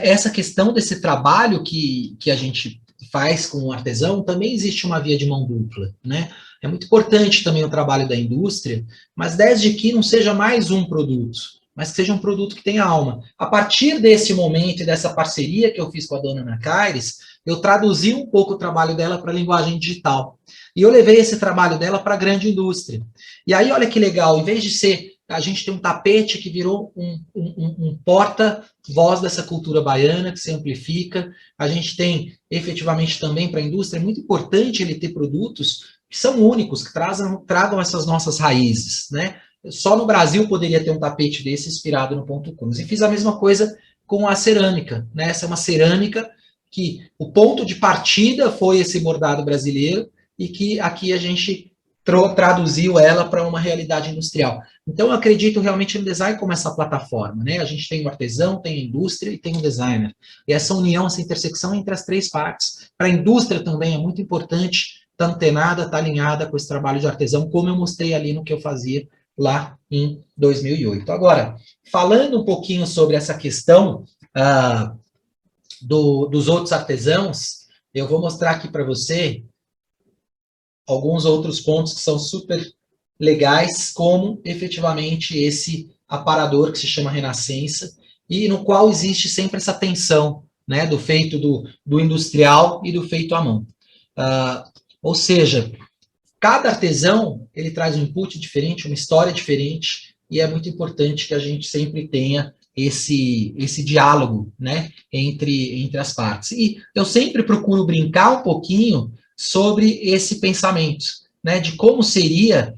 essa questão desse trabalho que a gente faz com o artesão. Também existe uma via de mão dupla, né? É muito importante também o trabalho da indústria, mas desde que não seja mais um produto, mas que seja um produto que tenha alma. A partir desse momento e dessa parceria que eu fiz com a dona Ana Caires, eu traduzi um pouco o trabalho dela para a linguagem digital. E eu levei esse trabalho dela para a grande indústria. E aí, olha que legal, em vez de ser, a gente tem um tapete que virou um porta-voz dessa cultura baiana, que se amplifica. A gente tem, efetivamente, também para a indústria, é muito importante ele ter produtos que são únicos, que tragam essas nossas raízes, né? Só no Brasil poderia ter um tapete desse inspirado no Ponto Cruz. E fiz a mesma coisa com a cerâmica, né? Essa é uma cerâmica que o ponto de partida foi esse bordado brasileiro e que aqui a gente traduziu ela para uma realidade industrial. Então, eu acredito realmente no design como essa plataforma, né? A gente tem o artesão, tem a indústria e tem o designer. E essa união, essa intersecção entre as três partes. Para a indústria também é muito importante está antenada, está alinhada com esse trabalho de artesão, como eu mostrei ali no que eu fazia lá em 2008. Agora, falando um pouquinho sobre essa questão dos outros artesãos, eu vou mostrar aqui para você alguns outros pontos que são super legais, como efetivamente esse aparador que se chama Renascença, e no qual existe sempre essa tensão, né, do feito do industrial e do feito à mão. Ou seja, cada artesão ele traz um input diferente, uma história diferente, e é muito importante que a gente sempre tenha esse diálogo, né, entre as partes. E eu sempre procuro brincar um pouquinho sobre esse pensamento, né, de como seria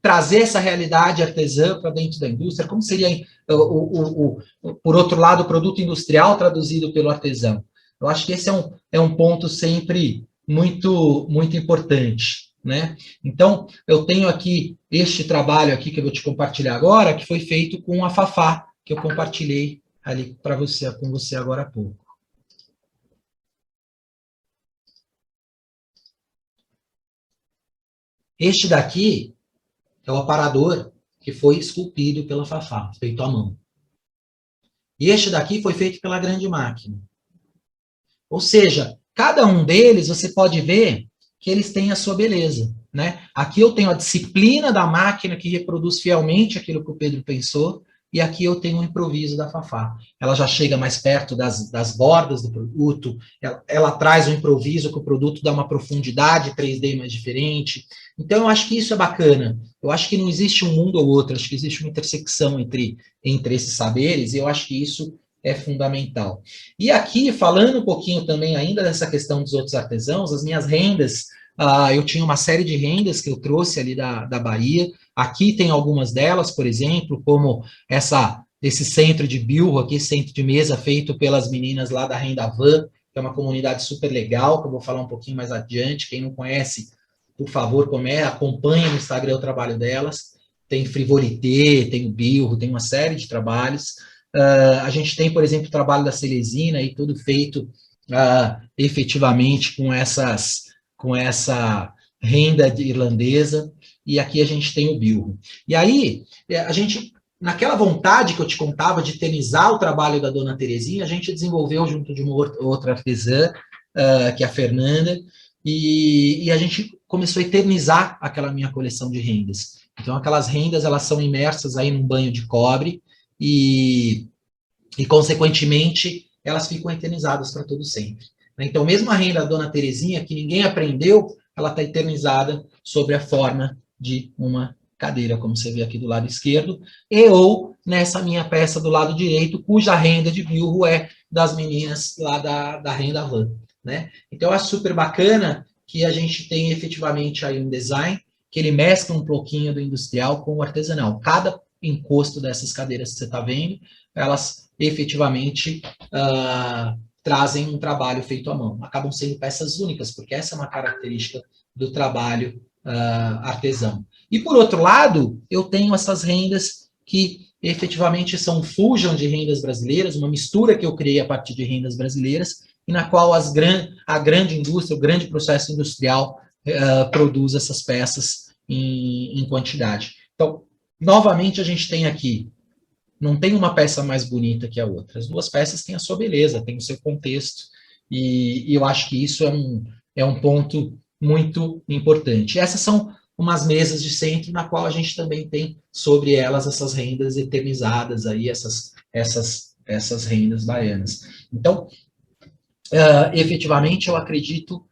trazer essa realidade artesã para dentro da indústria, como seria, por outro lado, o produto industrial traduzido pelo artesão. Eu acho que esse é um ponto sempre muito, muito importante, né? Então, eu tenho aqui este trabalho aqui que eu vou te compartilhar agora, que foi feito com a Fafá, que eu compartilhei ali com você agora há pouco. Este daqui é o aparador que foi esculpido pela Fafá, feito à mão. E este daqui foi feito pela grande máquina. Ou seja, cada um deles, você pode ver que eles têm a sua beleza, né? Aqui eu tenho a disciplina da máquina que reproduz fielmente aquilo que o Pedro pensou, e aqui eu tenho o improviso da Fafá. Ela já chega mais perto das bordas do produto, ela traz o improviso que o produto dá uma profundidade 3D mais diferente. Então, eu acho que isso é bacana. Eu acho que não existe um mundo ou outro, acho que existe uma intersecção entre esses saberes, e eu acho que isso é fundamental. E aqui, falando um pouquinho também ainda dessa questão dos outros artesãos, as minhas rendas, eu tinha uma série de rendas que eu trouxe ali da Bahia. Aqui tem algumas delas, por exemplo, como esse centro de bilro aqui, centro de mesa feito pelas meninas lá da Renda Van, que é uma comunidade super legal, que eu vou falar um pouquinho mais adiante. Quem não conhece, por favor, acompanhe no Instagram o trabalho delas. Tem frivolité, tem o bilro, tem uma série de trabalhos. A gente tem, por exemplo, o trabalho da Celesina, aí, tudo feito efetivamente com essa renda irlandesa, e aqui a gente tem o bilro. E aí, a gente, naquela vontade que eu te contava de eternizar o trabalho da dona Terezinha, a gente desenvolveu junto de uma outra artesã, que é a Fernanda, e a gente começou a eternizar aquela minha coleção de rendas. Então, aquelas rendas, elas são imersas aí num banho de cobre, e consequentemente, elas ficam eternizadas para todo sempre. Então, mesmo a renda da dona Terezinha, que ninguém aprendeu, ela está eternizada sobre a forma de uma cadeira, como você vê aqui do lado esquerdo, ou nessa minha peça do lado direito, cuja renda de bilro é das meninas lá da Renda Van, né? Então, é super bacana que a gente tem efetivamente aí um design que ele mescla um pouquinho do industrial com o artesanal. Cada encosto dessas cadeiras que você está vendo, elas efetivamente trazem um trabalho feito à mão. Acabam sendo peças únicas, porque essa é uma característica do trabalho artesão. E, por outro lado, eu tenho essas rendas que efetivamente são fusion de rendas brasileiras, uma mistura que eu criei a partir de rendas brasileiras, e na qual a grande indústria, o grande processo industrial produz essas peças em quantidade. Então, novamente, a gente tem aqui, não tem uma peça mais bonita que a outra. As duas peças têm a sua beleza, têm o seu contexto, e eu acho que isso é um ponto muito importante. Essas são umas mesas de centro na qual a gente também tem sobre elas essas rendas eternizadas, aí, essas rendas baianas. Então, efetivamente, eu acredito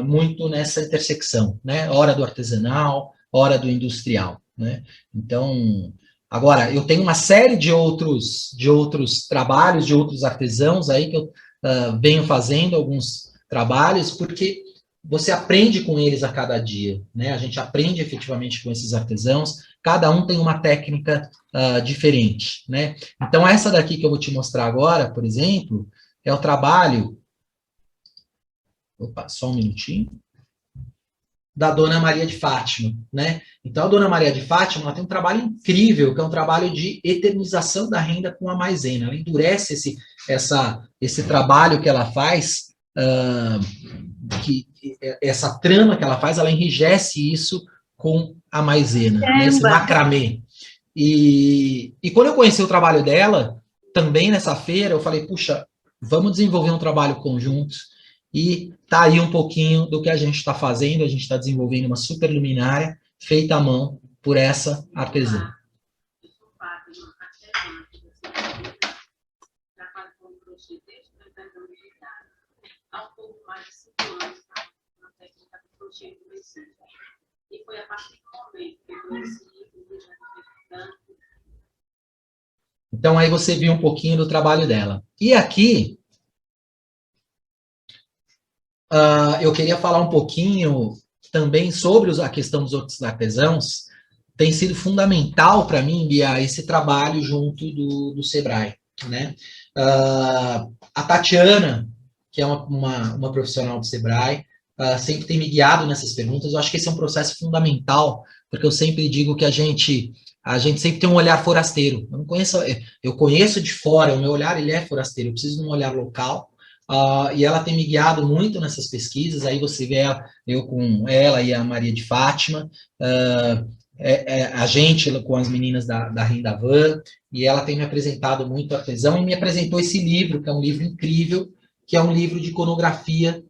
muito nessa intersecção, né? Hora do artesanal, hora do industrial, né? Então, agora, eu tenho uma série de outros trabalhos, de outros artesãos aí que eu venho fazendo alguns trabalhos, porque você aprende com eles a cada dia, né? A gente aprende efetivamente com esses artesãos, cada um tem uma técnica diferente, né? Então, essa daqui que eu vou te mostrar agora, por exemplo, é o trabalho... Opa, só um minutinho. Da Dona Maria de Fátima, né? Então, a Dona Maria de Fátima, ela tem um trabalho incrível, que é um trabalho de eternização da renda com a maisena. Ela endurece esse trabalho que ela faz, que essa trama que ela faz, ela enrijece isso com a maisena, né, esse macramê. E quando eu conheci o trabalho dela, também nessa feira, eu falei, puxa, vamos desenvolver um trabalho conjunto, e tá aí um pouquinho do que a gente está fazendo. A gente está desenvolvendo uma super luminária feita à mão por essa artesã. E foi a partir do momento que eu conheci o Então, aí você viu um pouquinho do trabalho dela. E aqui, eu queria falar um pouquinho também sobre a questão dos outros artesãos. Tem sido fundamental para mim, Bia, esse trabalho junto do Sebrae, né? A Tatiana, que é uma profissional do Sebrae, sempre tem me guiado nessas perguntas. Eu acho que esse é um processo fundamental, porque eu sempre digo que a gente sempre tem um olhar forasteiro. Eu conheço de fora, o meu olhar ele é forasteiro, eu preciso de um olhar local, e ela tem me guiado muito nessas pesquisas. Aí você vê eu com ela e a Maria de Fátima, a gente com as meninas da Rendavan, e ela tem me apresentado muito artesão, e me apresentou esse livro, que é um livro incrível, que é um livro de iconografia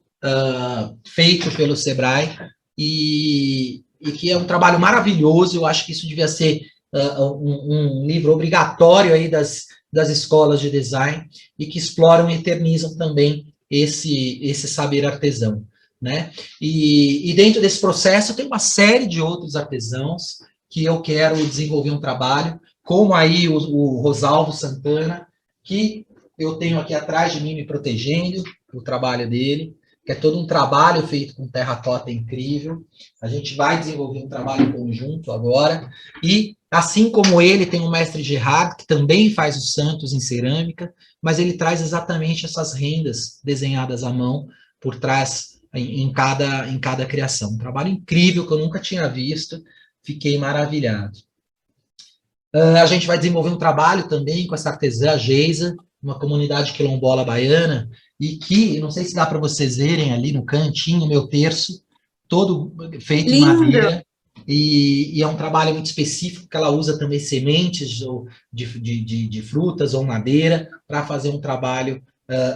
feito pelo Sebrae, e que é um trabalho maravilhoso. Eu acho que isso devia ser um livro obrigatório aí das escolas de design, e que exploram e eternizam também esse saber artesão, né? E dentro desse processo tem uma série de outros artesãos que eu quero desenvolver um trabalho, como aí o Rosalvo Santana, que eu tenho aqui atrás de mim me protegendo, o trabalho dele, que é todo um trabalho feito com terracota incrível. A gente vai desenvolver um trabalho conjunto agora, e assim como ele, tem o mestre Gerard, que também faz os santos em cerâmica, mas ele traz exatamente essas rendas desenhadas à mão por trás em cada criação. Um trabalho incrível que eu nunca tinha visto, fiquei maravilhado. A gente vai desenvolver um trabalho também com essa artesã Geisa, uma comunidade quilombola baiana, e que, não sei se dá para vocês verem ali no cantinho, meu terço, todo feito em madeira, e é um trabalho muito específico, que ela usa também sementes de frutas ou madeira para fazer um trabalho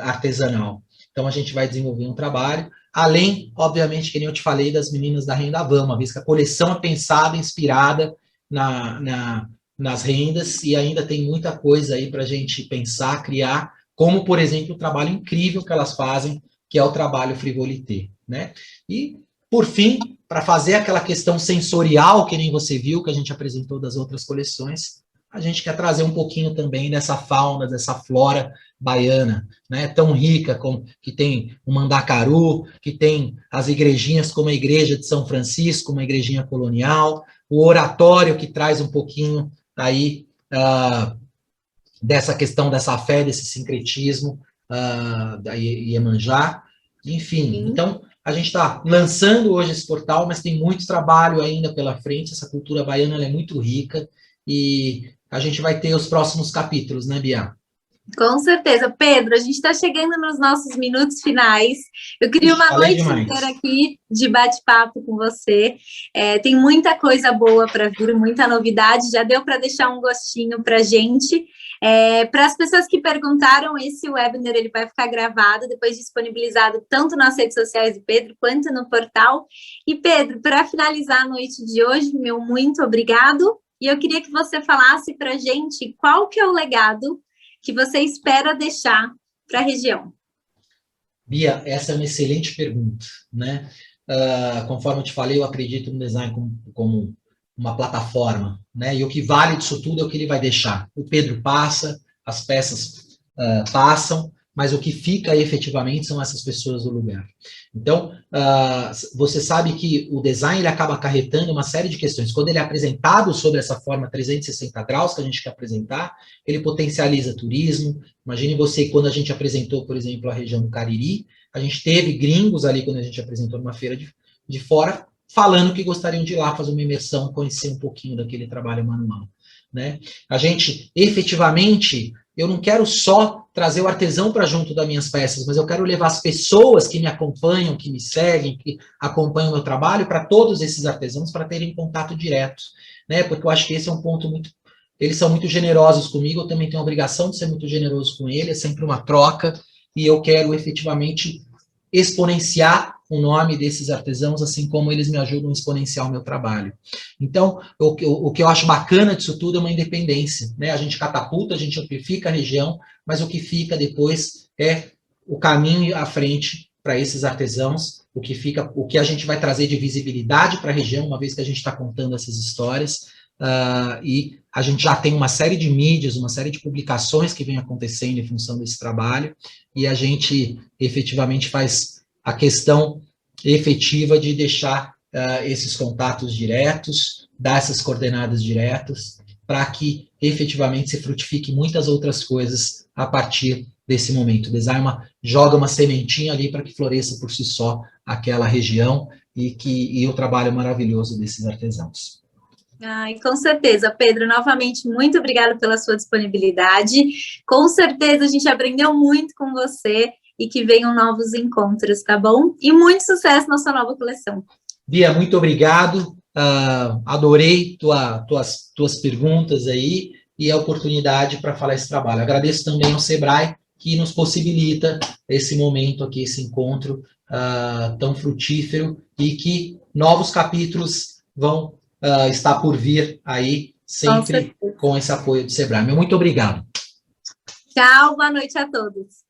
artesanal. Então, a gente vai desenvolver um trabalho, além, obviamente, que nem eu te falei, das meninas da Rendavan, uma vez que a coleção é pensada, inspirada nas rendas, e ainda tem muita coisa aí para a gente pensar, criar, como, por exemplo, o trabalho incrível que elas fazem, que é o trabalho frivolité, né? E, por fim, para fazer aquela questão sensorial, que nem você viu, que a gente apresentou das outras coleções, a gente quer trazer um pouquinho também dessa fauna, dessa flora baiana, né? Tão rica, como que tem o Mandacaru, que tem as igrejinhas como a igreja de São Francisco, uma igrejinha colonial, o oratório, que traz um pouquinho aí dessa questão dessa fé, desse sincretismo da Iemanjá, enfim. Sim. Então, a gente está lançando hoje esse portal, mas tem muito trabalho ainda pela frente. Essa cultura baiana ela é muito rica, e a gente vai ter os próximos capítulos, né, Bia? Com certeza. Pedro, a gente está chegando nos nossos minutos finais. Eu queria uma noite inteira aqui de bate-papo com você. Tem muita coisa boa para vir, muita novidade. Já deu para deixar um gostinho para a gente. Para as pessoas que perguntaram, esse webinar ele vai ficar gravado, depois disponibilizado tanto nas redes sociais do Pedro quanto no portal. E, Pedro, para finalizar a noite de hoje, meu muito obrigado. E eu queria que você falasse para a gente qual que é o legado que você espera deixar para a região. Bia, essa é uma excelente pergunta, né? Conforme eu te falei, eu acredito no design como uma plataforma, né? E o que vale disso tudo é o que ele vai deixar. O Pedro passa, as peças passam, mas o que fica efetivamente são essas pessoas do lugar. Então, você sabe que o design ele acaba acarretando uma série de questões. Quando ele é apresentado sob essa forma 360 graus que a gente quer apresentar, ele potencializa turismo. Imagine você, quando a gente apresentou, por exemplo, a região do Cariri, a gente teve gringos ali, quando a gente apresentou numa feira de fora, falando que gostariam de ir lá fazer uma imersão, conhecer um pouquinho daquele trabalho manual, né? A gente, efetivamente, eu não quero só trazer o artesão para junto das minhas peças, mas eu quero levar as pessoas que me acompanham, que me seguem, que acompanham o meu trabalho, para todos esses artesãos, para terem contato direto, né? Porque eu acho que esse é um ponto muito... Eles são muito generosos comigo, eu também tenho a obrigação de ser muito generoso com eles, é sempre uma troca, e eu quero efetivamente exponenciar o nome desses artesãos, assim como eles me ajudam a exponenciar o meu trabalho. Então, o que eu acho bacana disso tudo é uma independência, né? A gente catapulta, a gente amplifica a região, mas o que fica depois é o caminho à frente para esses artesãos, o que a gente vai trazer de visibilidade para a região, uma vez que a gente está contando essas histórias, e a gente já tem uma série de mídias, uma série de publicações que vem acontecendo em função desse trabalho, e a gente efetivamente faz a questão efetiva de deixar esses contatos diretos, dar essas coordenadas diretas, para que efetivamente se frutifique muitas outras coisas a partir desse momento. O design joga uma sementinha ali para que floresça por si só aquela região e o trabalho maravilhoso desses artesãos. Ai, com certeza, Pedro, novamente, muito obrigada pela sua disponibilidade. Com certeza a gente aprendeu muito com você e que venham novos encontros, tá bom? E muito sucesso na sua nova coleção. Bia, muito obrigado. Adorei tuas perguntas aí e a oportunidade para falar esse trabalho. Agradeço também ao Sebrae, que nos possibilita esse momento aqui, esse encontro tão frutífero e que novos capítulos vão estar por vir aí, sempre com esse apoio do Sebrae. Muito obrigado. Tchau, boa noite a todos.